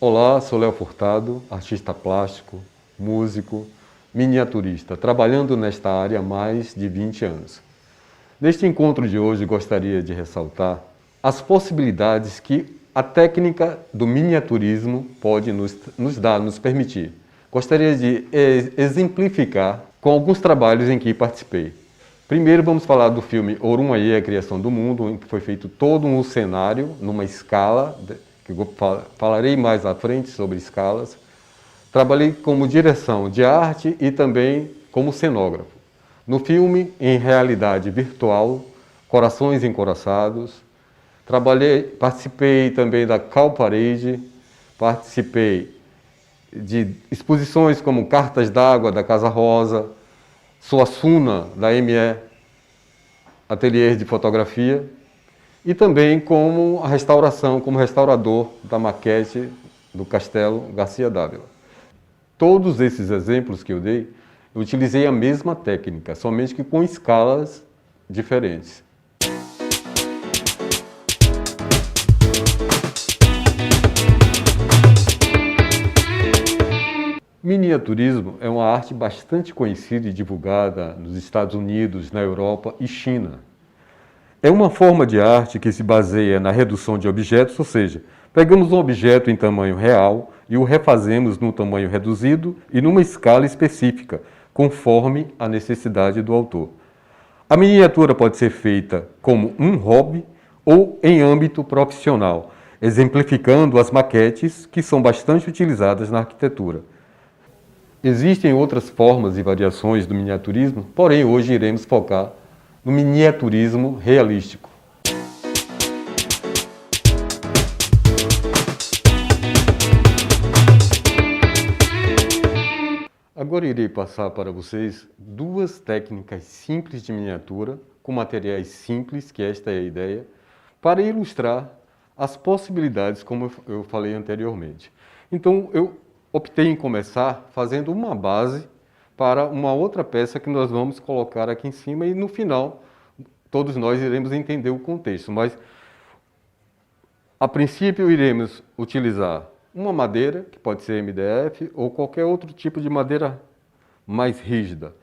Olá, sou Léo Furtado, artista plástico, músico, miniaturista, trabalhando nesta área há mais de 20 anos. Neste encontro de hoje, gostaria de ressaltar as possibilidades que a técnica do miniaturismo pode nos permitir. Gostaria de exemplificar com alguns trabalhos em que participei. Primeiro vamos falar do filme Orumaiê, a Criação do Mundo, em que foi feito todo um cenário, numa escala, que eu falarei mais à frente sobre escalas. Trabalhei como direção de arte e também como cenógrafo. No filme, em realidade virtual, Corações Encoraçados. Participei também da Cal Parade, participei de exposições como Cartas d'Água, da Casa Rosa, Suassuna, da ME, Ateliê de Fotografia, e também como a restauração, como restaurador da maquete do Castelo Garcia Dávila. Todos esses exemplos que eu dei, eu utilizei a mesma técnica, somente que com escalas diferentes. Miniaturismo é uma arte bastante conhecida e divulgada nos Estados Unidos, na Europa e China. É uma forma de arte que se baseia na redução de objetos, ou seja, pegamos um objeto em tamanho real e o refazemos num tamanho reduzido e numa escala específica, conforme a necessidade do autor. A miniatura pode ser feita como um hobby ou em âmbito profissional, exemplificando as maquetes que são bastante utilizadas na arquitetura. Existem outras formas e variações do miniaturismo, porém hoje iremos focar no miniaturismo realístico. Agora irei passar para vocês duas técnicas simples de miniatura, com materiais simples, que esta é a ideia, para ilustrar as possibilidades, como eu falei anteriormente. Então, eu optei em começar fazendo uma base para uma outra peça que nós vamos colocar aqui em cima e no final todos nós iremos entender o contexto, mas a princípio iremos utilizar uma madeira, que pode ser MDF ou qualquer outro tipo de madeira mais rígida.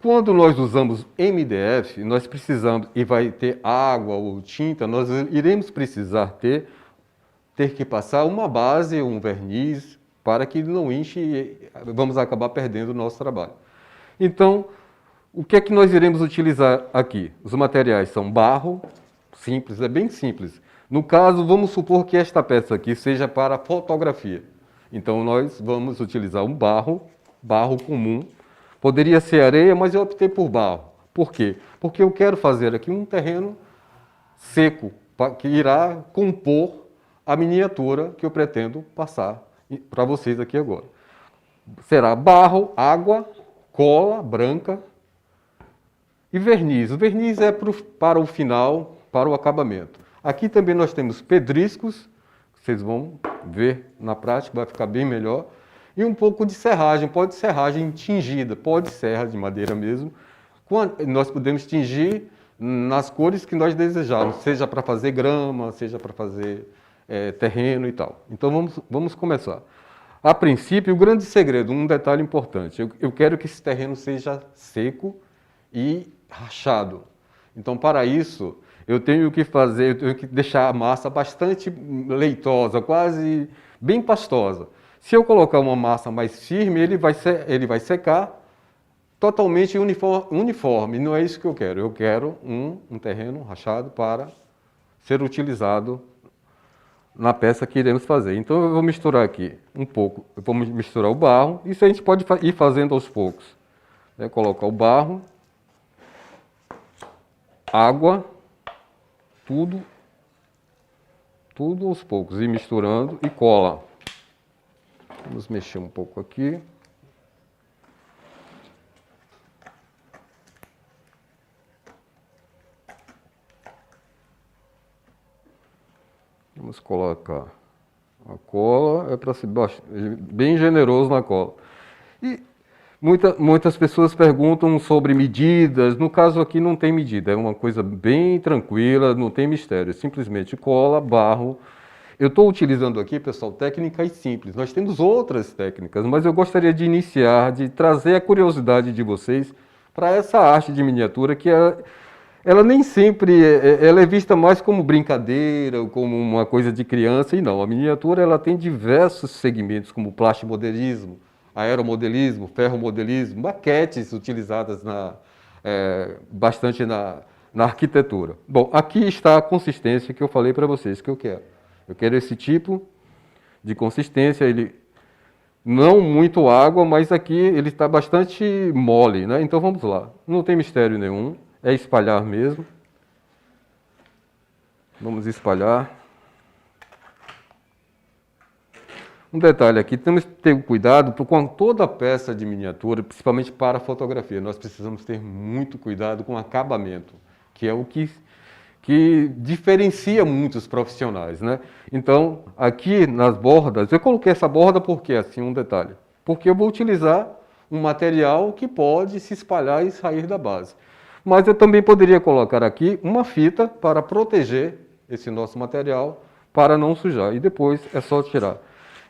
Quando nós usamos MDF, nós precisamos, e vai ter água ou tinta, nós iremos precisar ter que passar uma base, um verniz, para que não enche e vamos acabar perdendo o nosso trabalho. Então, o que é que nós iremos utilizar aqui? Os materiais são barro, simples, é bem simples. No caso, vamos supor que esta peça aqui seja para fotografia. Então, nós vamos utilizar um barro comum. Poderia ser areia, mas eu optei por barro. Por quê? Porque eu quero fazer aqui um terreno seco, que irá compor a miniatura que eu pretendo passar para vocês aqui agora. Será barro, água, cola branca e verniz. O verniz é para o final, para o acabamento. Aqui também nós temos pedriscos, vocês vão ver na prática, vai ficar bem melhor. E um pouco de serragem, pode ser serragem tingida, pode ser serra de madeira mesmo. Nós podemos tingir nas cores que nós desejamos, seja para fazer grama, seja para fazer terreno e tal. Então vamos começar. A princípio, o grande segredo, um detalhe importante, eu quero que esse terreno seja seco e rachado. Então, para isso, eu tenho que deixar a massa bastante leitosa, quase bem pastosa. Se eu colocar uma massa mais firme, ele vai secar totalmente uniforme. Não é isso que eu quero. Eu quero um terreno rachado para ser utilizado na peça que iremos fazer. Então, eu vou misturar aqui um pouco. Eu vou misturar o barro. Isso a gente pode ir fazendo aos poucos. Colocar o barro, água, tudo aos poucos, e misturando, e cola. Vamos mexer um pouco aqui. Vamos colocar a cola, é para ser bem generoso na cola. E muitas pessoas perguntam sobre medidas, no caso aqui não tem medida, é uma coisa bem tranquila, não tem mistério, simplesmente cola, barro Eu estou utilizando aqui, pessoal, técnicas simples. Nós temos outras técnicas, mas eu gostaria de iniciar, de trazer a curiosidade de vocês para essa arte de miniatura que ela nem sempre ela é vista mais como brincadeira, como uma coisa de criança, e não. A miniatura ela tem diversos segmentos, como plastimodelismo, aeromodelismo, ferromodelismo, maquetes utilizadas bastante na arquitetura. Bom, aqui está a consistência que eu falei para vocês que eu quero. Eu quero esse tipo de consistência, ele não muito água, mas aqui ele está bastante mole, né? Então vamos lá, não tem mistério nenhum, é espalhar mesmo. Vamos espalhar. Um detalhe aqui, temos que ter cuidado com toda a peça de miniatura, principalmente para a fotografia. Nós precisamos ter muito cuidado com o acabamento, que é o que diferencia muitos profissionais, né? Então, aqui nas bordas, eu coloquei essa borda porque, assim, um detalhe, porque eu vou utilizar um material que pode se espalhar e sair da base. Mas eu também poderia colocar aqui uma fita para proteger esse nosso material, para não sujar, e depois é só tirar.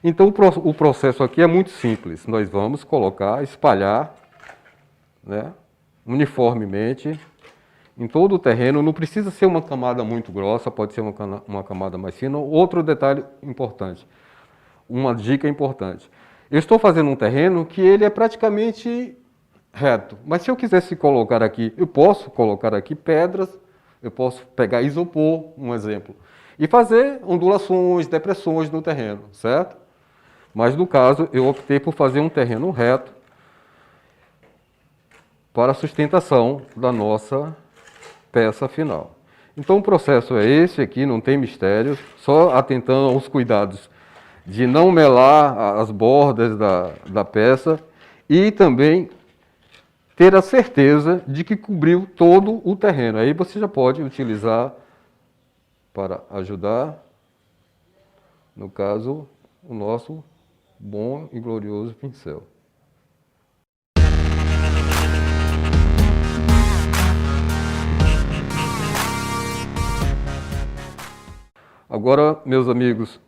Então, o processo aqui é muito simples. Nós vamos colocar, espalhar, né, uniformemente, em todo o terreno. Não precisa ser uma camada muito grossa, pode ser uma camada mais fina. Outro detalhe importante, uma dica importante. Eu estou fazendo um terreno que ele é praticamente reto, mas se eu quisesse colocar aqui, eu posso colocar aqui pedras, eu posso pegar isopor, um exemplo, e fazer ondulações, depressões no terreno, certo? Mas no caso, eu optei por fazer um terreno reto para a sustentação da nossa peça final. Então o processo é esse aqui, não tem mistério, só atentando aos cuidados de não melar as bordas da peça e também ter a certeza de que cobriu todo o terreno. Aí você já pode utilizar para ajudar, no caso, o nosso bom e glorioso pincel. Agora, meus amigos,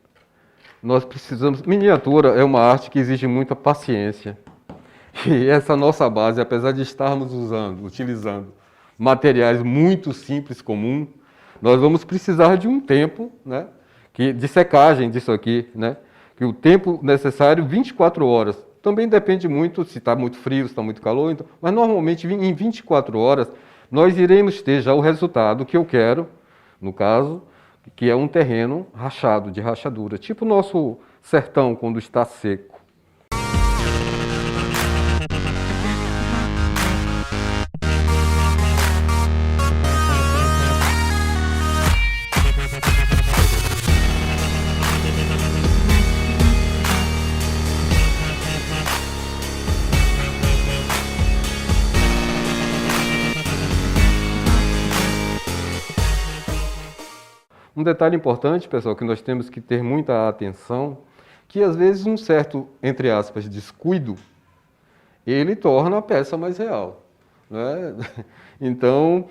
nós precisamos... Miniatura é uma arte que exige muita paciência. E essa nossa base, apesar de estarmos utilizando materiais muito simples, comum, nós vamos precisar de um tempo, né, de secagem disso aqui, né? Que o tempo necessário, 24 horas. Também depende muito se está muito frio, se está muito calor, então, mas normalmente em 24 horas nós iremos ter já o resultado que eu quero, no caso, que é um terreno rachado, de rachadura, tipo o nosso sertão quando está seco. Um detalhe importante, pessoal, que nós temos que ter muita atenção, que às vezes um certo, entre aspas, descuido, ele torna a peça mais real, né? Então,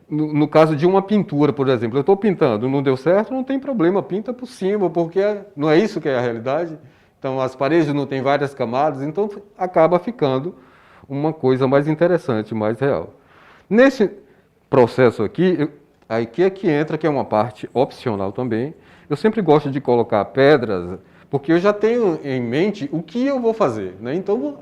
no caso de uma pintura, por exemplo, eu estou pintando, não deu certo, não tem problema, pinta por cima, porque não é isso que é a realidade. Então, as paredes não têm várias camadas, então acaba ficando uma coisa mais interessante, mais real. Nesse processo aqui, aqui é que entra, que é uma parte opcional também. Eu sempre gosto de colocar pedras, porque eu já tenho em mente o que eu vou fazer, né? Então,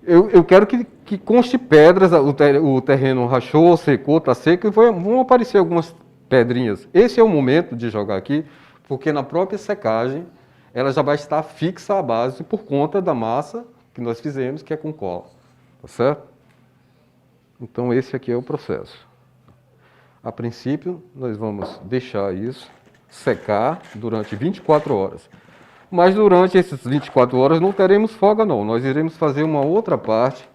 eu quero que conste pedras, o terreno rachou, secou, está seco, e vão aparecer algumas pedrinhas. Esse é o momento de jogar aqui, porque na própria secagem, ela já vai estar fixa à base por conta da massa que nós fizemos, que é com cola. Tá certo? Então, esse aqui é o processo. A princípio, nós vamos deixar isso secar durante 24 horas. Mas durante essas 24 horas não teremos folga não. Nós iremos fazer uma outra parte,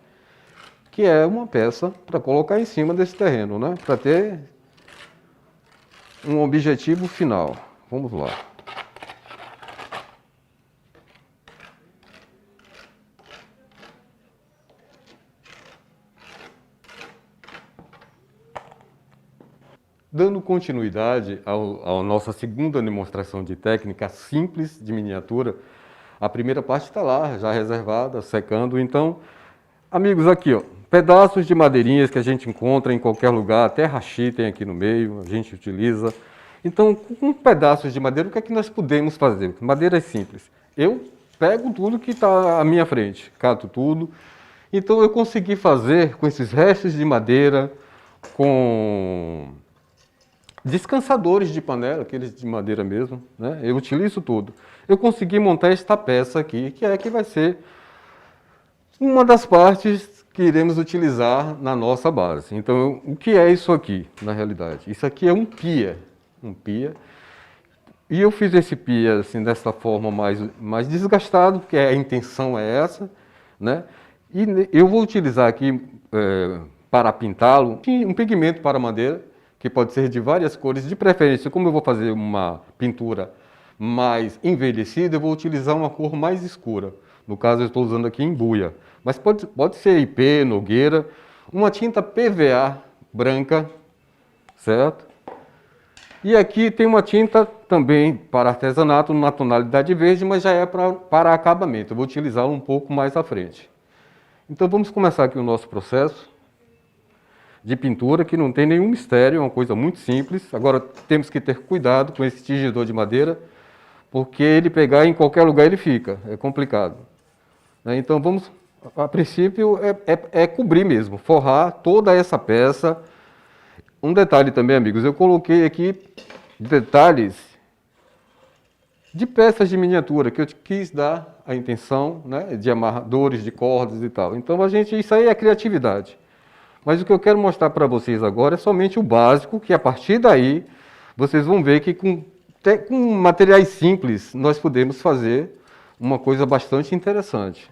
que é uma peça para colocar em cima desse terreno, né? Para ter um objetivo final. Vamos lá. Dando continuidade à nossa segunda demonstração de técnica simples de miniatura, a primeira parte está lá, já reservada, secando. Então, amigos, aqui, ó, pedaços de madeirinhas que a gente encontra em qualquer lugar, até hashi tem aqui no meio, a gente utiliza. Então, com pedaços de madeira, o que é que nós podemos fazer? Madeira é simples. Eu pego tudo que está à minha frente, cato tudo. Então, eu consegui fazer com esses restos de madeira, com descansadores de panela, aqueles de madeira mesmo, né? Eu utilizo tudo. Eu consegui montar esta peça aqui, que vai ser uma das partes que iremos utilizar na nossa base. Então, o que é isso aqui, na realidade? Isso aqui é um pia. E eu fiz esse pia assim, dessa forma mais desgastado, porque a intenção é essa, né? E eu vou utilizar aqui, para pintá-lo, um pigmento para madeira, que pode ser de várias cores, de preferência, como eu vou fazer uma pintura mais envelhecida, eu vou utilizar uma cor mais escura. No caso, eu estou usando aqui embuia. Mas pode ser IP, nogueira, uma tinta PVA branca, certo? E aqui tem uma tinta também para artesanato, numa tonalidade verde, mas já é para acabamento. Eu vou utilizá-la um pouco mais à frente. Então vamos começar aqui o nosso processo de pintura, que não tem nenhum mistério, é uma coisa muito simples. Agora temos que ter cuidado com esse tingidor de madeira, porque ele pegar em qualquer lugar ele fica, é complicado. Então vamos, a princípio, é cobrir mesmo, forrar toda essa peça. Um detalhe também, amigos, eu coloquei aqui detalhes de peças de miniatura, que eu quis dar a intenção, né, de amarradores, de cordas e tal. Então isso aí é criatividade. Mas o que eu quero mostrar para vocês agora é somente o básico, que a partir daí vocês vão ver que com materiais simples nós podemos fazer uma coisa bastante interessante.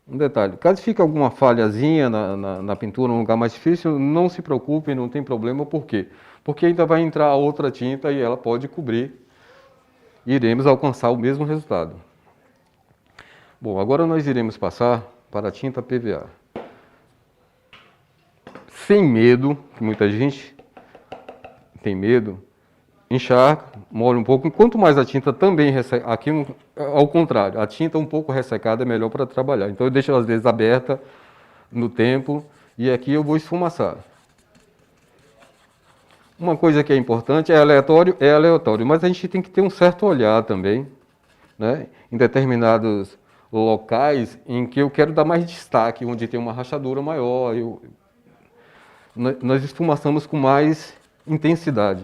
Um detalhe, caso fique alguma falhazinha na pintura, num lugar mais difícil, não se preocupe, não tem problema. Por quê? Porque ainda vai entrar outra tinta e ela pode cobrir e iremos alcançar o mesmo resultado. Bom, agora nós iremos passar para a tinta PVA. Sem medo, que muita gente tem medo, encharca, molha um pouco. Quanto mais a tinta também resseca, aqui ao contrário, a tinta um pouco ressecada é melhor para trabalhar. Então eu deixo às vezes aberta no tempo e aqui eu vou esfumaçar. Uma coisa que é importante é aleatório, mas a gente tem que ter um certo olhar também né, em determinados locais em que eu quero dar mais destaque, onde tem uma rachadura maior, nós esfumaçamos com mais intensidade.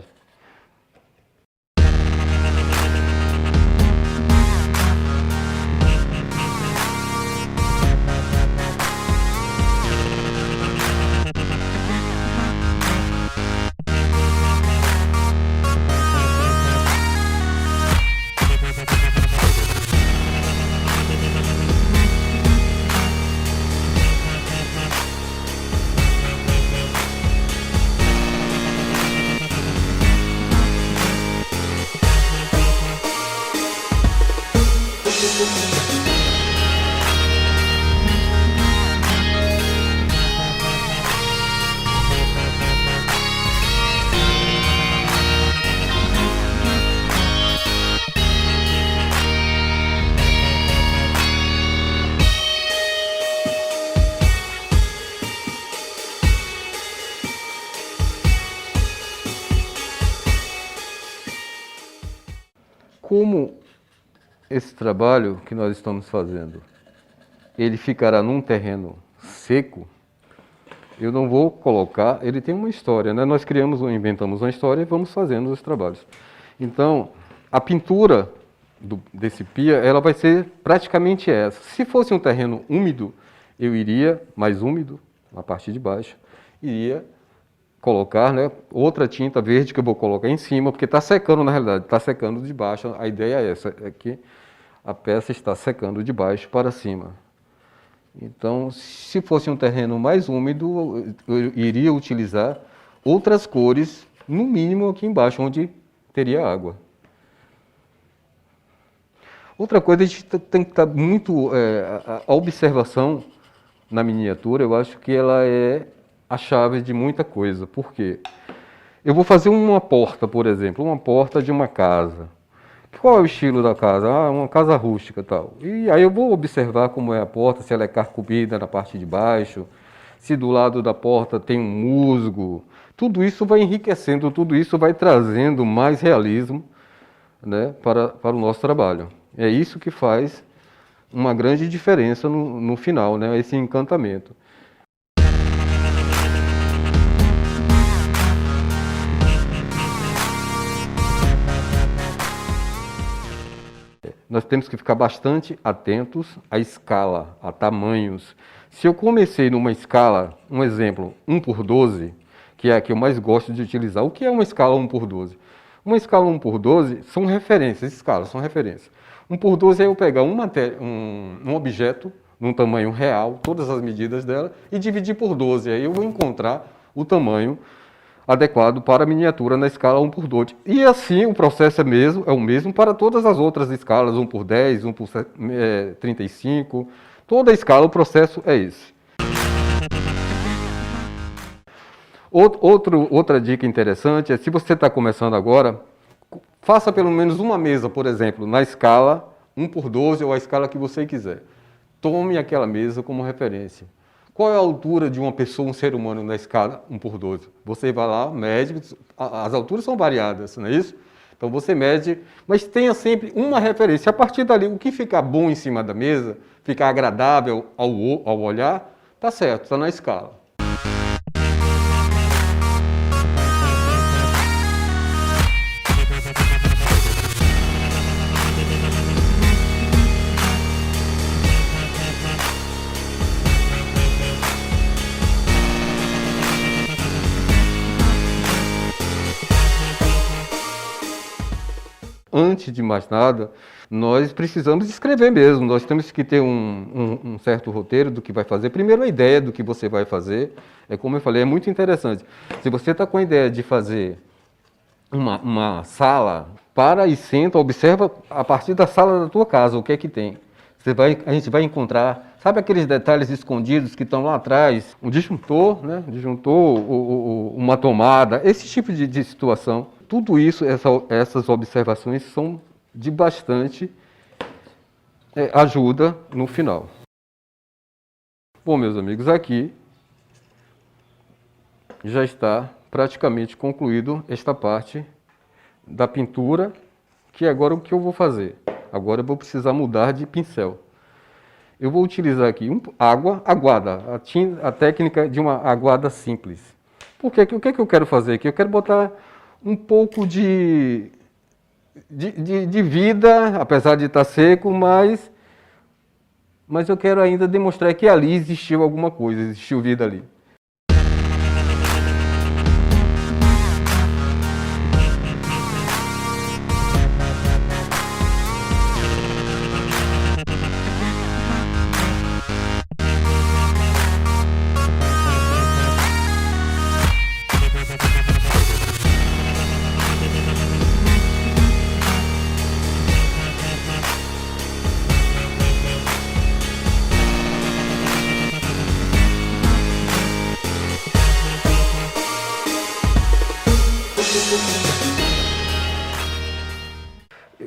Como esse trabalho que nós estamos fazendo, ele ficará num terreno seco, eu não vou colocar, ele tem uma história, né? Nós inventamos uma história e vamos fazendo os trabalhos. Então, a pintura desse pia, ela vai ser praticamente essa. Se fosse um terreno úmido, eu iria, mais úmido, na parte de baixo, iria colocar, né, outra tinta verde que eu vou colocar em cima, porque está secando na realidade, está secando de baixo. A ideia é essa, é que a peça está secando de baixo para cima. Então, se fosse um terreno mais úmido, eu iria utilizar outras cores, no mínimo aqui embaixo, onde teria água. Outra coisa, a gente tem que estar muito... a observação na miniatura, eu acho que ela é a chave de muita coisa. Por quê? Eu vou fazer uma porta, por exemplo, uma porta de uma casa. Qual é o estilo da casa? Uma casa rústica e tal. E aí eu vou observar como é a porta, se ela é carcomida na parte de baixo, se do lado da porta tem um musgo. Tudo isso vai enriquecendo, tudo isso vai trazendo mais realismo, né, para o nosso trabalho. É isso que faz uma grande diferença no final, né, esse encantamento. Nós temos que ficar bastante atentos à escala, a tamanhos. Se eu comecei numa escala, um exemplo, 1/12, que é a que eu mais gosto de utilizar. O que é uma escala 1/12? Uma escala 1/12 são referências, escalas são referências. 1/12 é eu pegar um objeto, num tamanho real, todas as medidas dela, e dividir por 12. Aí eu vou encontrar o tamanho adequado para a miniatura na escala 1/12. E assim o processo é o mesmo para todas as outras escalas, 1/10, 1/35. Toda a escala, o processo é esse. Outra dica interessante é, se você está começando agora, faça pelo menos uma mesa, por exemplo, na escala 1/12 ou a escala que você quiser. Tome aquela mesa como referência. Qual é a altura de uma pessoa, um ser humano, na escala 1/12? Você vai lá, mede, as alturas são variadas, não é isso? Então você mede, mas tenha sempre uma referência. A partir dali, o que ficar bom em cima da mesa, ficar agradável ao olhar, tá certo, está na escala. Antes de mais nada, nós precisamos escrever mesmo, nós temos que ter um certo roteiro do que vai fazer. Primeiro, a ideia do que você vai fazer, como eu falei, é muito interessante. Se você está com a ideia de fazer uma sala, para e senta, observa a partir da sala da tua casa, o que é que tem. A gente vai encontrar, sabe aqueles detalhes escondidos que estão lá atrás? Um disjuntor, né? Uma tomada, esse tipo de situação. Tudo isso, essas observações são de bastante ajuda no final. Bom, meus amigos, aqui já está praticamente concluído esta parte da pintura, que é agora o que eu vou fazer. Agora eu vou precisar mudar de pincel. Eu vou utilizar aqui água aguada, a técnica de uma aguada simples. Por quê? O que é que eu quero fazer aqui? Eu quero botar um pouco de vida, apesar de estar seco, mas eu quero ainda demonstrar que ali existiu alguma coisa, existiu vida ali.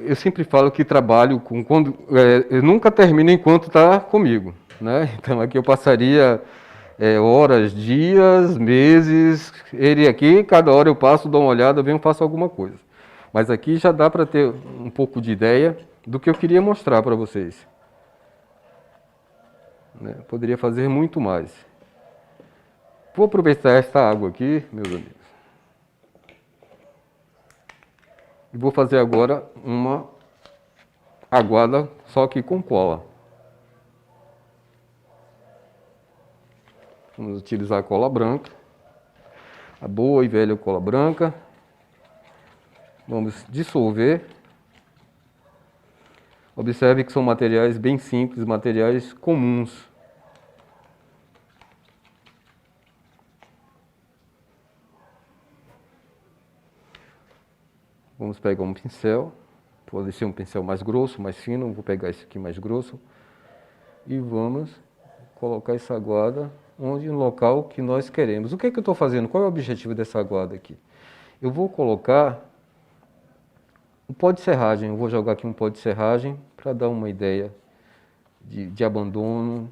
Eu sempre falo que trabalho eu nunca termino enquanto está comigo, né? Então aqui eu passaria horas, dias, meses, ele aqui, cada hora eu passo, dou uma olhada, venho, faço alguma coisa. Mas aqui já dá para ter um pouco de ideia do que eu queria mostrar para vocês. Né? Poderia fazer muito mais. Vou aproveitar esta água aqui, meus amigos. E vou fazer agora uma aguada, só que com cola. Vamos utilizar a cola branca, a boa e velha cola branca. Vamos dissolver. Observe que são materiais bem simples, materiais comuns. Vamos pegar um pincel, pode ser um pincel mais grosso, mais fino, vou pegar esse aqui mais grosso. E vamos colocar essa aguada no local que nós queremos. O que é que eu estou fazendo? Qual é o objetivo dessa aguada aqui? Eu vou colocar um pó de serragem, eu vou jogar aqui um pó de serragem para dar uma ideia de abandono.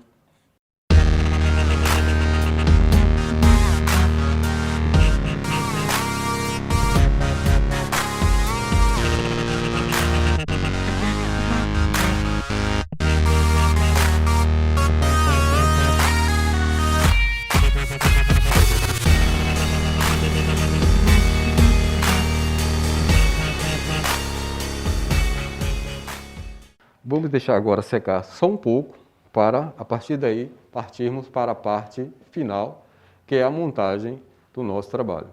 Vamos deixar agora secar só um pouco, para, a partir daí, partirmos para a parte final, que é a montagem do nosso trabalho.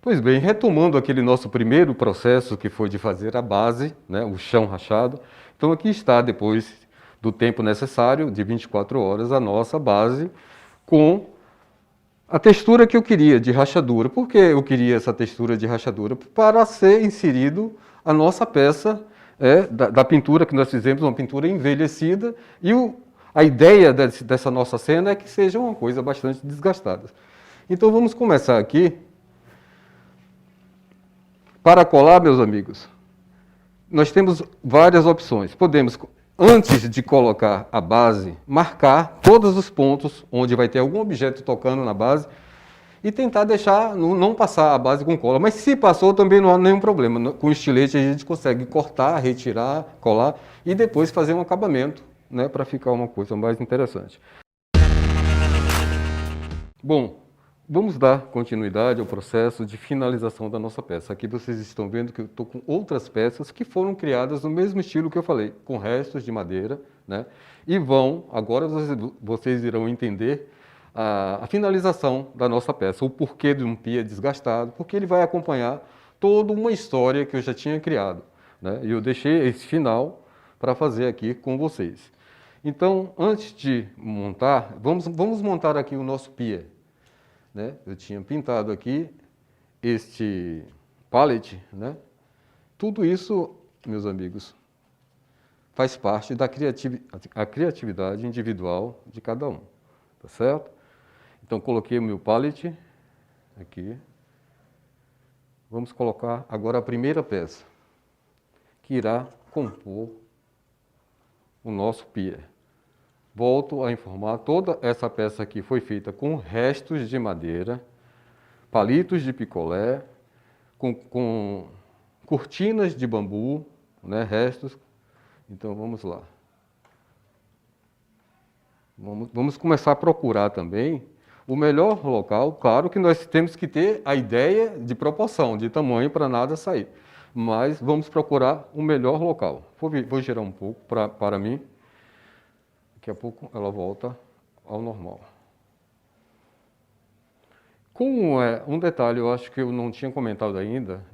Pois bem, retomando aquele nosso primeiro processo, que foi de fazer a base, né, o chão rachado. Então aqui está, depois do tempo necessário, de 24 horas, a nossa base com a textura que eu queria, de rachadura. Por que eu queria essa textura de rachadura? Para ser inserido a nossa peça da pintura que nós fizemos, uma pintura envelhecida, e a ideia dessa nossa cena é que seja uma coisa bastante desgastada. Então vamos começar aqui. Para colar, meus amigos, nós temos várias opções. Podemos, antes de colocar a base, marcar todos os pontos onde vai ter algum objeto tocando na base e tentar deixar, não passar a base com cola. Mas se passou, também não há nenhum problema. Com estilete a gente consegue cortar, retirar, colar e depois fazer um acabamento, né, para ficar uma coisa mais interessante. Bom, vamos dar continuidade ao processo de finalização da nossa peça. Aqui vocês estão vendo que eu estou com outras peças que foram criadas no mesmo estilo que eu falei, com restos de madeira, né? E agora vocês irão entender a finalização da nossa peça, o porquê de um pia desgastado, porque ele vai acompanhar toda uma história que eu já tinha criado, né? E eu deixei esse final para fazer aqui com vocês. Então, antes de montar, vamos montar aqui o nosso pia, né? Eu tinha pintado aqui este pallet, né? Tudo isso, meus amigos, faz parte da criatividade individual de cada um, tá certo? Então, coloquei o meu pallet aqui. Vamos colocar agora a primeira peça, que irá compor o nosso pia. Volto a informar, toda essa peça aqui foi feita com restos de madeira, palitos de picolé, com cortinas de bambu, né, restos. Então vamos lá. Vamos começar a procurar também o melhor local. Claro que nós temos que ter a ideia de proporção, de tamanho para nada sair. Mas vamos procurar o melhor local. Vou girar um pouco para mim. Daqui a pouco ela volta ao normal. Como é um detalhe, eu acho que eu não tinha comentado ainda.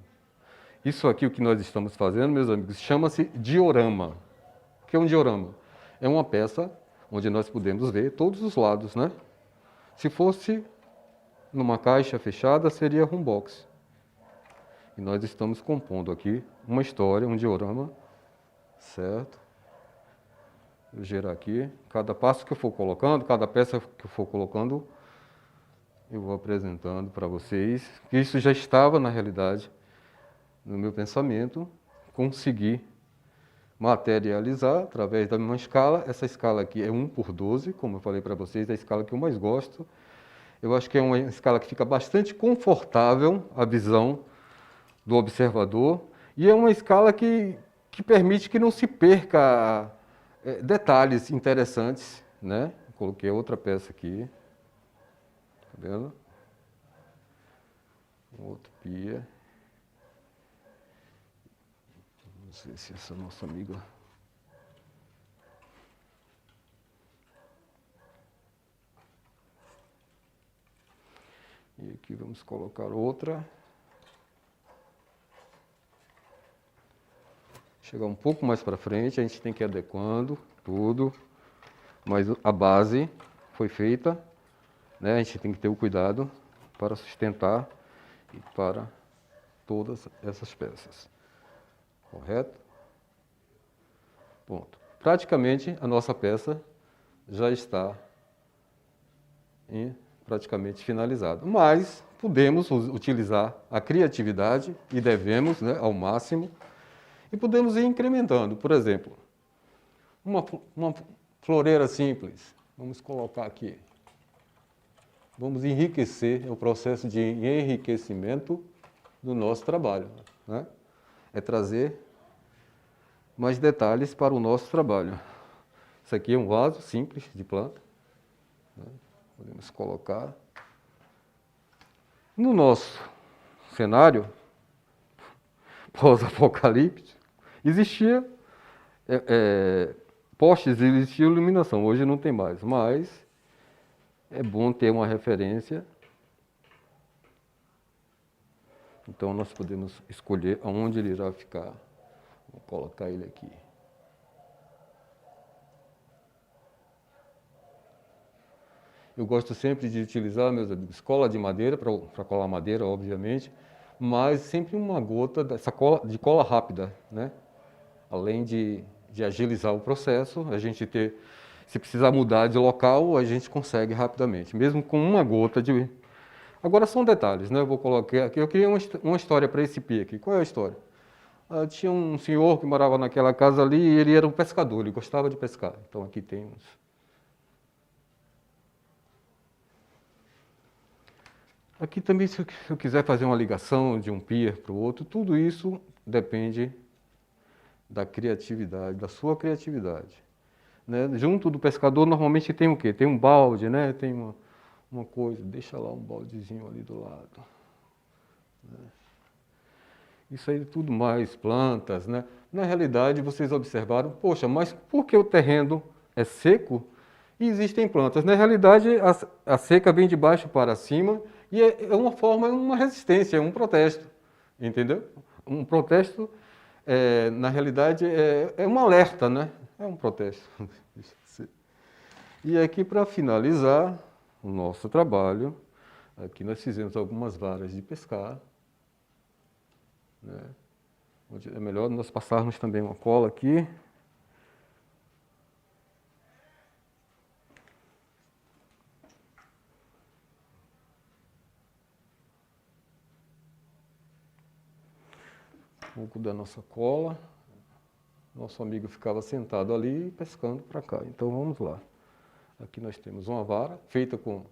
Isso aqui, o que nós estamos fazendo, meus amigos, chama-se diorama. O que é um diorama? É uma peça onde nós podemos ver todos os lados, né? Se fosse numa caixa fechada, seria um box. E nós estamos compondo aqui uma história, um diorama, certo? Vou gerar aqui. Cada passo que eu for colocando, cada peça que eu for colocando, eu vou apresentando para vocês. Isso já estava, na realidade, no meu pensamento, conseguir materializar através da minha escala. Essa escala aqui é 1/12, como eu falei para vocês, é a escala que eu mais gosto. Eu acho que é uma escala que fica bastante confortável a visão do observador e é uma escala que permite que não se perca detalhes interessantes, né? Coloquei outra peça aqui, tá vendo? Outro pia. Não sei se essa nossa amiga... E aqui vamos colocar outra. Chegar um pouco mais para frente, a gente tem que ir adequando tudo, mas a base foi feita, né? A gente tem que ter o cuidado para sustentar e para todas essas peças. Correto? Ponto. Praticamente a nossa peça já está praticamente finalizada, mas podemos utilizar a criatividade e devemos, né, ao máximo. E podemos ir incrementando, por exemplo, uma floreira simples, vamos colocar aqui. Vamos enriquecer, é o processo de enriquecimento do nosso trabalho, né? É trazer mais detalhes para o nosso trabalho. Isso aqui é um vaso simples de planta, né? Podemos colocar. No nosso cenário pós-apocalíptico, existia postes, existia iluminação, hoje não tem mais, mas é bom ter uma referência. Então nós podemos escolher aonde ele irá ficar. Vou colocar ele aqui. Eu gosto sempre de utilizar, meus amigos, cola de madeira, para colar madeira, obviamente, mas sempre uma gota dessa cola, de cola rápida, né? Além de agilizar o processo, a gente ter, se precisar mudar de local, a gente consegue rapidamente, mesmo com uma gota de... Agora são detalhes, né? Eu vou colocar aqui, eu queria uma história para esse pia aqui. Qual é a história? Tinha um senhor que morava naquela casa ali e ele era um pescador, ele gostava de pescar. Então aqui tem uns... Aqui também, se eu quiser fazer uma ligação de um pier para o outro, tudo isso depende da criatividade, da sua criatividade, né? Junto do pescador, normalmente tem o quê? Tem um balde, né? Tem uma coisa, deixa lá um baldezinho ali do lado, né? Isso aí tudo mais, plantas, né? Na realidade, vocês observaram, poxa, mas por que o terreno é seco e existem plantas? Na realidade, a seca vem de baixo para cima e é uma forma, é uma resistência, é um protesto, entendeu? Um protesto, na realidade, é um alerta, né? É um protesto. E aqui, para finalizar o nosso trabalho, aqui nós fizemos algumas varas de pescar, né? É melhor nós passarmos também uma cola aqui. Um pouco da nossa cola. Nosso amigo ficava sentado ali pescando para cá. Então vamos lá. Aqui nós temos uma vara feita com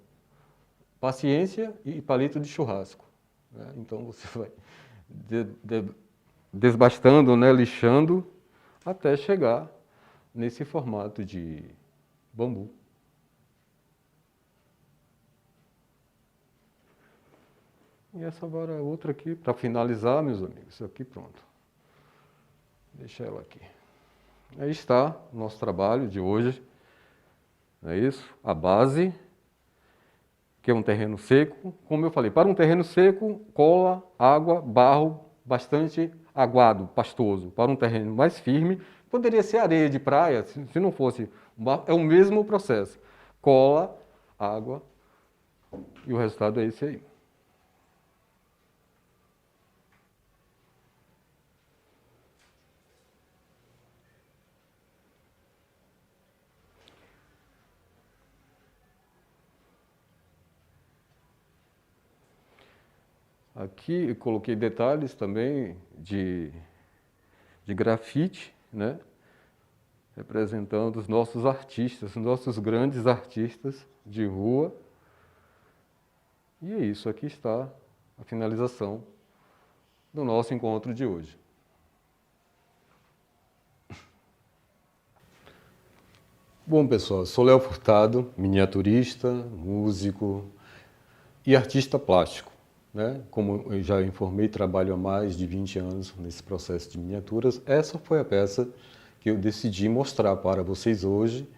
paciência e palito de churrasco, né? Então você vai desbastando, né, lixando, até chegar nesse formato de bambu. E essa vara outra aqui, para finalizar, meus amigos, isso aqui pronto. Deixa ela aqui. Aí está o nosso trabalho de hoje, é isso, a base, que é um terreno seco. Como eu falei, para um terreno seco, cola, água, barro, bastante aguado, pastoso. Para um terreno mais firme, poderia ser areia de praia, se não fosse barro, é o mesmo processo. Cola, água, e o resultado é esse aí. Aqui eu coloquei detalhes também de grafite, né? Representando os nossos artistas, os nossos grandes artistas de rua. E é isso, aqui está a finalização do nosso encontro de hoje. Bom, pessoal, sou Léo Furtado, miniaturista, músico e artista plástico. Né? Como eu já informei, trabalho há mais de 20 anos nesse processo de miniaturas. Essa foi a peça que eu decidi mostrar para vocês hoje.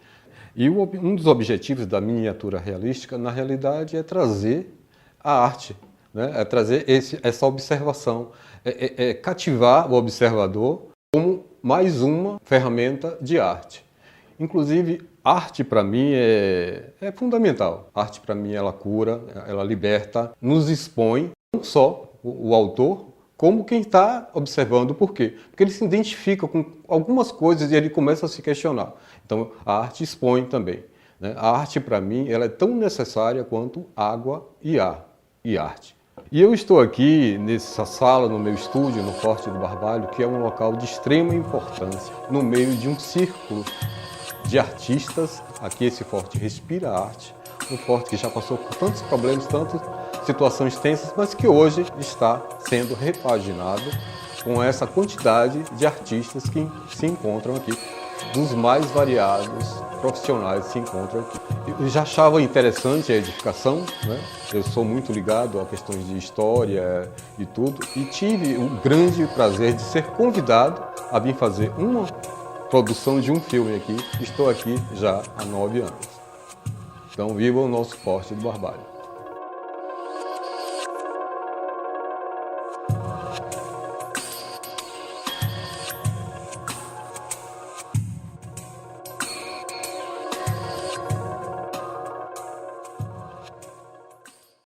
E um dos objetivos da miniatura realística, na realidade, é trazer a arte, né? É trazer essa observação, cativar o observador como mais uma ferramenta de arte. Inclusive, arte para mim é fundamental. Arte para mim ela cura, ela liberta, nos expõe, não só o autor, como quem está observando. Por quê? Porque ele se identifica com algumas coisas e ele começa a se questionar. Então, a arte expõe também. Né? A arte para mim ela é tão necessária quanto água e ar e arte. E eu estou aqui nessa sala, no meu estúdio, no Forte do Barbalho, que é um local de extrema importância, no meio de um círculo de artistas. Aqui esse forte respira arte, um forte que já passou por tantos problemas, tantas situações tensas, mas que hoje está sendo repaginado com essa quantidade de artistas que se encontram aqui, dos mais variados profissionais se encontram aqui. Eu já achava interessante a edificação, né? Eu sou muito ligado a questões de história e tudo, e tive o grande prazer de ser convidado a vir fazer uma produção de um filme aqui. Estou aqui já há 9 anos. Então, viva o nosso Forte do Barbalho.